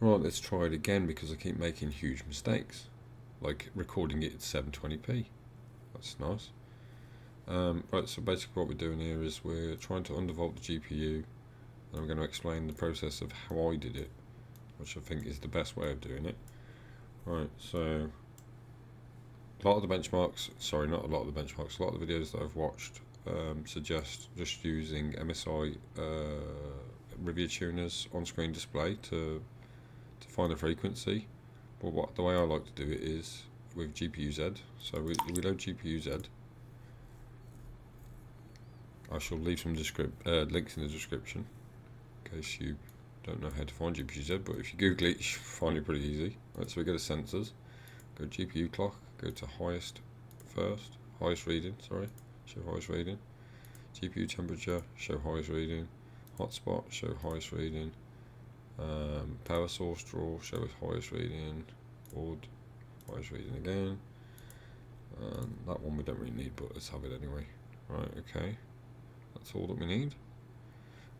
Right, let's try it again because I keep making huge mistakes, like recording it at 720p. That's nice. Right, so basically what we're doing here is we're trying to undervolt the GPU, and I'm going to explain the process of how I did it, which I think is the best way of doing it. Right, so a lot of the benchmarks, sorry, not a lot of the benchmarks, a lot of the videos that I've watched suggest just using MSI review tuners on screen display to find the frequency. But the way I like to do it is with GPU-Z. So we load GPU-Z. I shall leave some links in the description in case you don't know how to find GPU-Z, but if you Google it, you should find it pretty easy. Right, so we go to sensors, go GPU clock, go to highest reading, show highest reading. GPU temperature, show highest reading. Hotspot, show highest reading. Power source draw, show highest reading. Board, highest reading again. And that one we don't really need, but let's have it anyway. Right, okay. That's all that we need.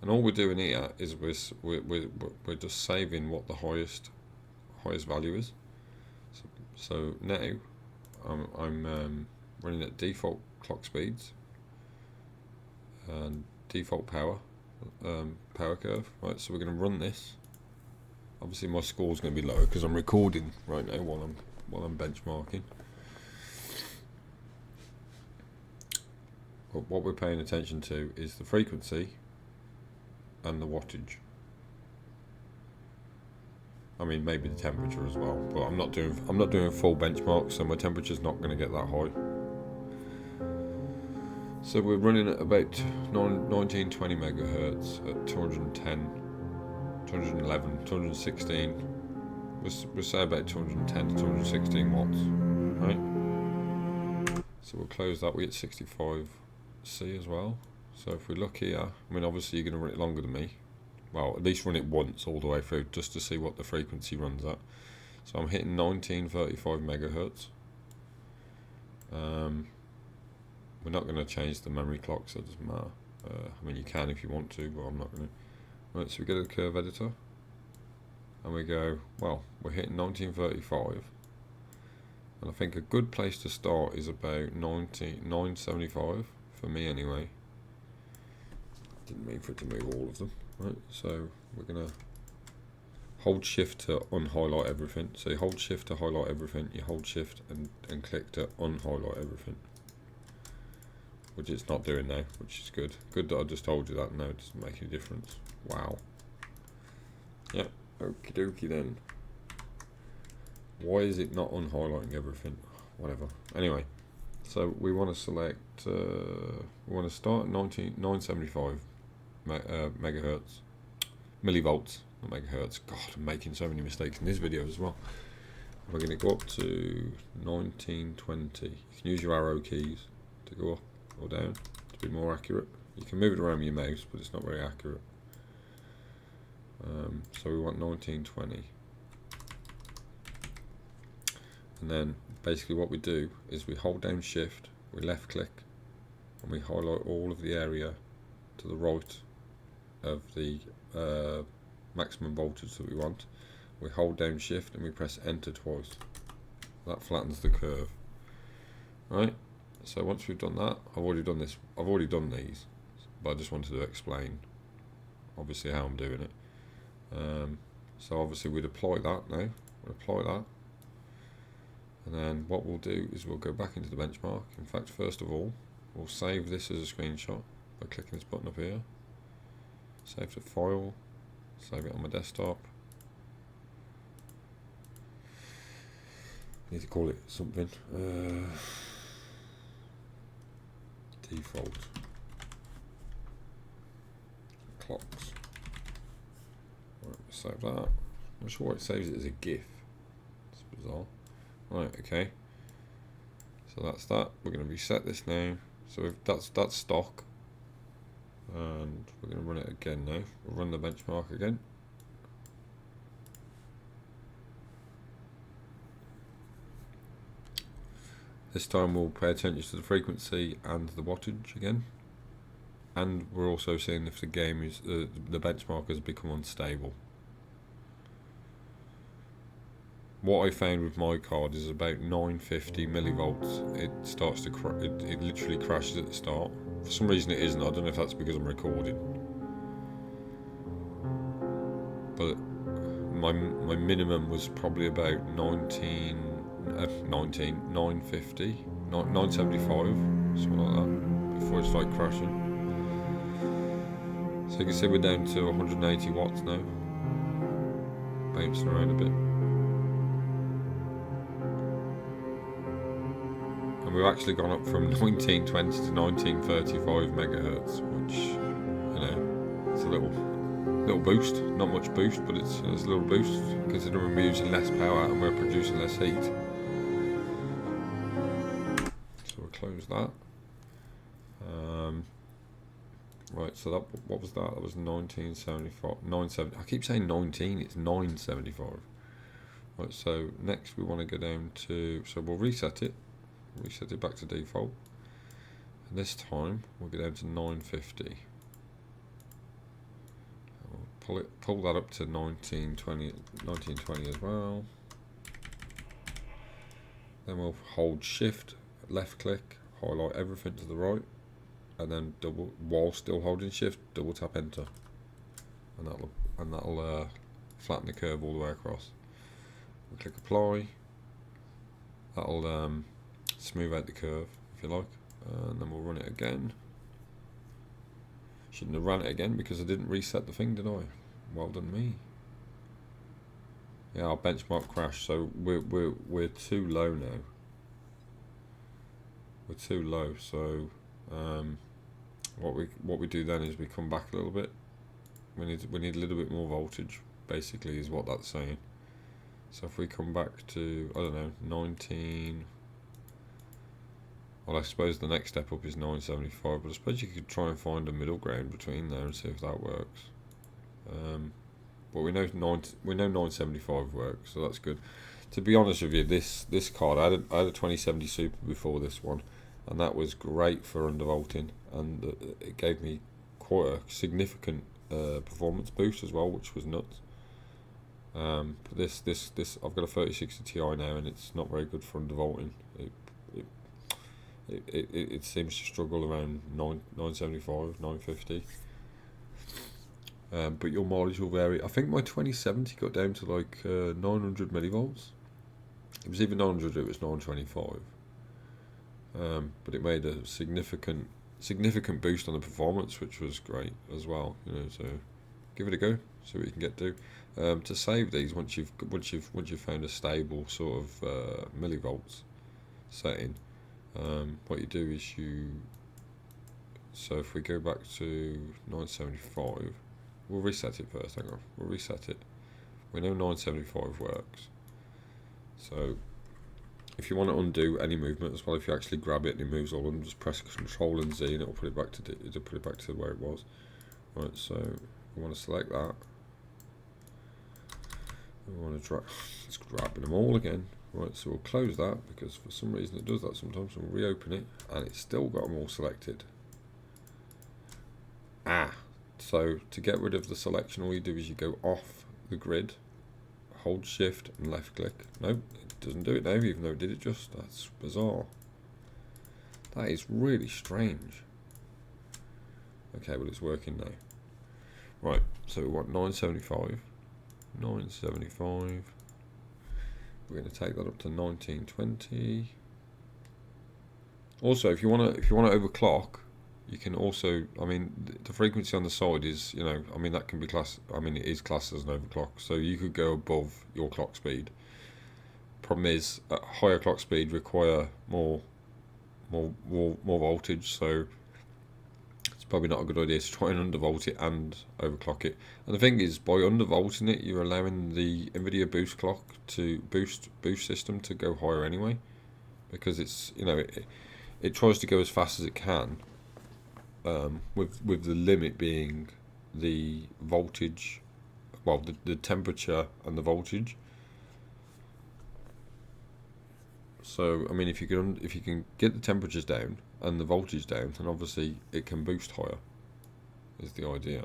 And all we're doing here is we're just saving what the highest value is. So now I'm running at default clock speeds and default power curve. Right, so we're going to run this. Obviously my score's going to be lower because I'm recording right now while I'm benchmarking. But what we're paying attention to is the frequency and the wattage. I mean, maybe the temperature as well, but I'm not doing a full benchmark, so my temperature's not going to get that high. So we're running at about 1920 megahertz at 210, 211, 216. We'll say about 210 to 216 watts, right? So we'll close that. We get 65C as well. So if we look here, I mean, obviously you're going to run it longer than me. Well, at least run it once all the way through just to see what the frequency runs at. So I'm hitting 1935 megahertz. We're not going to change the memory clock, so it doesn't matter. I mean, you can if you want to, but I'm not going to. Right, so we go to the curve editor, and we go, well, we're hitting 1935, and I think a good place to start is about 975 for me anyway. Didn't mean for it to move all of them. Right, so we're going to hold shift to unhighlight everything. So you hold shift to highlight everything, you hold shift and click to unhighlight everything. Which it's not doing now, which is good. Good that I just told you that. No, it doesn't make any difference. Wow. Yep, okie dokie then. Why is it not unhighlighting everything? Whatever. Anyway, so we want to select, we want to start at 975 megahertz, millivolts, not megahertz. God, I'm making so many mistakes in this video as well. We're going to go up to 1920. You can use your arrow keys to go up or down to be more accurate. You can move it around with your mouse, but it's not very accurate. So we want 1920. And then basically what we do is we hold down shift, we left click, and we highlight all of the area to the right of the maximum voltage that we want. We hold down shift and we press enter twice. That flattens the curve. Right, so once we've done that, I've already done these, but I just wanted to explain obviously how I'm doing it. So obviously we'd apply that now, we'll apply that, and then what we'll do is we'll go back into the benchmark. In fact, first of all, we'll save this as a screenshot by clicking this button up here. Save the file, save it on my desktop. I need to call it something. Default clocks. Right, save that. I'm not sure why it saves it as a GIF. It's bizarre. Right, okay. So that's that. We're going to reset this now. So if that's stock, and we're going to run it again now. We'll run the benchmark again. This time we'll pay attention to the frequency and the wattage again, and we're also seeing if the game is the benchmark has become unstable. what I found with my card is about 950 millivolts. It starts to it literally crashes at the start. For some reason it isn't. I don't know if that's because I'm recording. But my minimum was probably about 950, 975, something like that, before it started crashing. So you can see we're down to 180 watts now, bouncing around a bit. And we've actually gone up from 1920 to 1935 megahertz, which, you know, it's a little boost. Not much boost, but it's a little boost considering we're using less power and we're producing less heat. So we'll close that. Right, so that, what was that? That was 1975. 970. I keep saying 19. It's 975. Right, so next we want to go down to. So we'll reset it. Reset it back to default. And this time we'll go down to 950. Pull that up to 1920 as well. Then we'll hold Shift, left click, highlight everything to the right, and then while still holding Shift, double tap Enter, and that'll flatten the curve all the way across. We'll click Apply. That'll smooth out the curve if you like, and then we'll run it again. Shouldn't have ran it again because I didn't reset the thing, did I? Well done me. Yeah, our benchmark crashed, so we're too low now. We're too low, so what we do then is we come back a little bit. We need a little bit more voltage, basically, is what that's saying. So if we come back to, I don't know, 19. Well, I suppose the next step up is 975, but I suppose you could try and find a middle ground between there and see if that works. But we know 975 works, so that's good. To be honest with you, this card, I had a 2070 Super before this one, and that was great for undervolting, and it gave me quite a significant performance boost as well, which was nuts. But this I've got a 3060 Ti now, and it's not very good for undervolting. It seems to struggle around 975, 950. But your mileage will vary. I think my 2070 got down to like 900 millivolts. It was even 900, it was 925. But it made a significant boost on the performance, which was great as well. You know, so give it a go, see what you can get to. To save these, once you've found a stable sort of millivolts setting, what you do is so if we go back to 975, we'll reset it first. Hang on, we'll reset it. We know 975 works. So if you want to undo any movement as well, if you actually grab it and it moves all on, just press Control and Z and it'll put it back to where it was. Right, so we want to select that. We want to let's grab them all again. Right, so we'll close that because for some reason it does that sometimes. We'll reopen it and it's still got them all selected. So to get rid of the selection, all you do is you go off the grid, hold Shift and left click. Nope, it doesn't do it now, even though it did it just. That's bizarre. That is really strange. Okay, well it's working now. Right, so we want 975. 975. We're going to take that up to 1920. Also, if you want to overclock, you can also, I mean, the frequency on the side is, you know, I mean, that can be it is classed as an overclock, so you could go above your clock speed. Problem is, higher clock speed require more voltage, so it's probably not a good idea to try and undervolt it and overclock it. And the thing is, by undervolting it, you're allowing the NVIDIA boost clock to boost system to go higher anyway, because it's, you know, it tries to go as fast as it can. With the limit being the voltage, well, the temperature and the voltage. So I mean, if you can get the temperatures down and the voltage down, then obviously it can boost higher. Is the idea.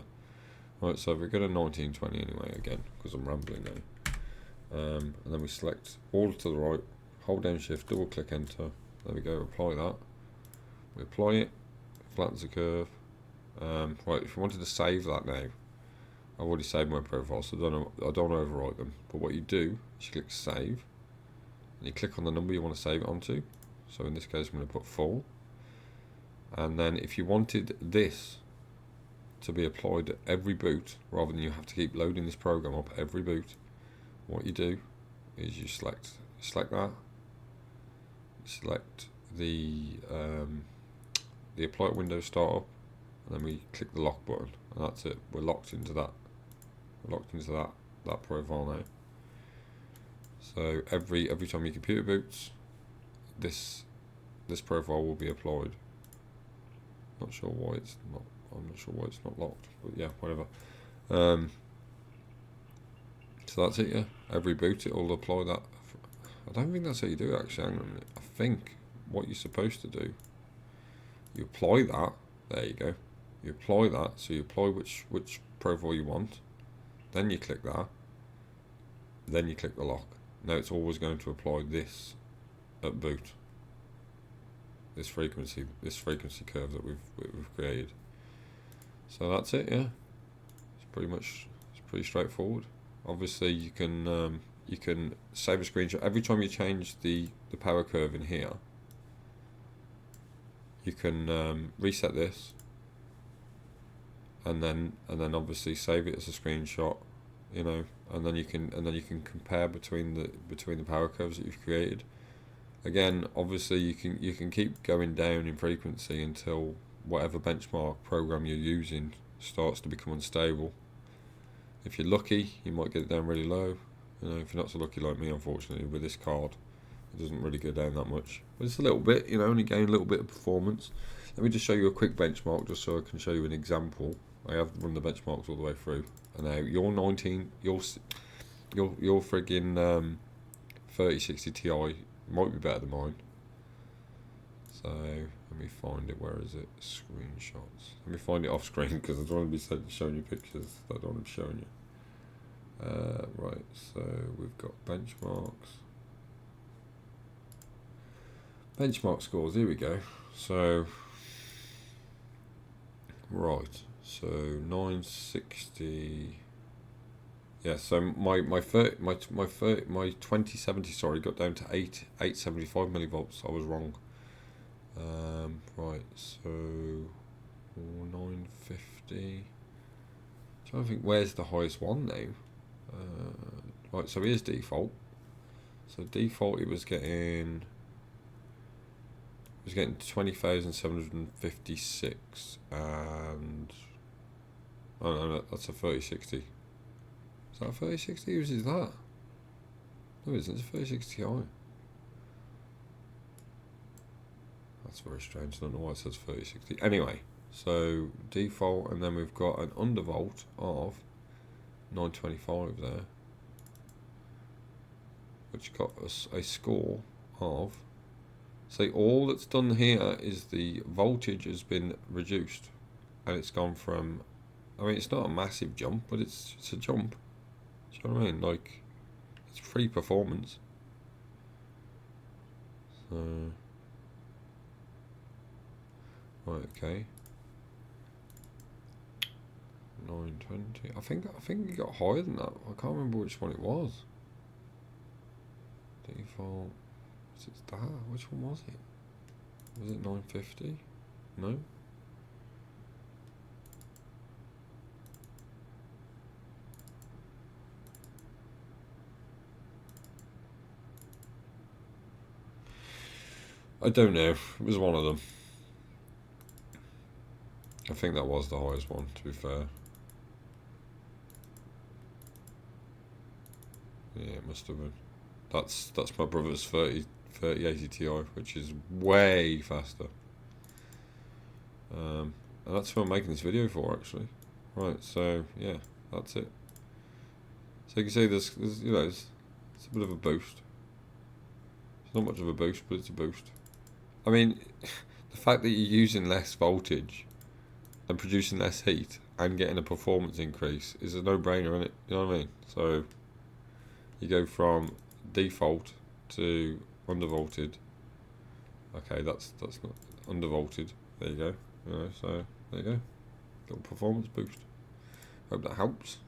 Right, so if we go to 1920 anyway again, because I'm rambling now. and then we select all to the right, hold down shift, double click enter, there we go, apply that. We apply it, flattens the curve. Right, if you wanted to save that now, I've already saved my profile, so I don't overwrite them. But what you do is you click save, and you click on the number you want to save it onto. So in this case, I'm going to put 4. And then if you wanted this to be applied at every boot, rather than you have to keep loading this program up every boot, what you do is you select that, select the apply Windows startup, and then we click the lock button, and that's it. We're locked into that. We're locked into that profile now. So every time your computer boots, this profile will be applied. Not sure why it's not. I'm not sure why it's not locked, but yeah, whatever. So that's it. Yeah, every boot it will apply that. I don't think that's how you do it, actually. Hang on a minute. I think what you're supposed to do, you apply that. There you go. You apply that. So you apply which profile you want. Then you click that. Then you click the lock. Now it's always going to apply this at boot. This frequency curve that we've created. So that's it. Yeah, it's pretty straightforward. Obviously, you can save a screenshot every time you change the power curve in here. You can reset this, and then obviously save it as a screenshot, you know, and then you can compare between the power curves that you've created. Again, obviously you can keep going down in frequency until whatever benchmark program you're using starts to become unstable. If you're lucky, you might get it down really low. You know, if you're not so lucky like me, unfortunately, with this card, it doesn't really go down that much. But it's a little bit, you know, only gain a little bit of performance. Let me just show you a quick benchmark, just so I can show you an example. I have run the benchmarks all the way through, and now your friggin' 3060 Ti might be better than mine. So let me find it. Where is it? Screenshots. Let me find it off screen, because I don't want to be showing you pictures that I don't want to be showing you. Right, so we've got benchmarks. Benchmark scores, here we go. So, right, so 960. Yeah, so my 2070, sorry, got down to 875 millivolts. I was wrong. Right, so 950. Trying to think where's the highest one now. Right, so here's default. So default, it was getting 20,756, and oh no, that's a 3060. Is that a 3060? Whose is that? No, it isn't. It's a 3060 Ti. That's very strange. I don't know why it says 3060. Anyway, so default, and then we've got an undervolt of 925 there, which got us a score of. So all that's done here is the voltage has been reduced, and it's gone from, I mean, it's not a massive jump, but it's a jump. Do you know what I mean? Like, it's free performance. So, right, okay. 920. I think it got higher than that. I can't remember which one it was. Default. Was it that? Which one was it? Was it 950? No. I don't know. It was one of them. I think that was the highest one, to be fair. Yeah, it must have been. That's my brother's 3080 Ti, which is way faster. And that's what I'm making this video for, actually. Right, so yeah, that's it. So you can see there's you know, it's a bit of a boost. It's not much of a boost, but it's a boost. I mean, the fact that you're using less voltage and producing less heat and getting a performance increase is a no-brainer, isn't it? You know what I mean? So you go from default to undervolted. Okay, that's not undervolted. There you go. So there you go. Little performance boost. Hope that helps.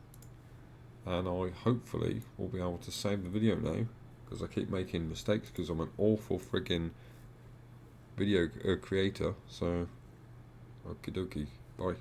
And I hopefully will be able to save the video now, because I keep making mistakes because I'm an awful friggin' video creator. So okie dokie. Bye.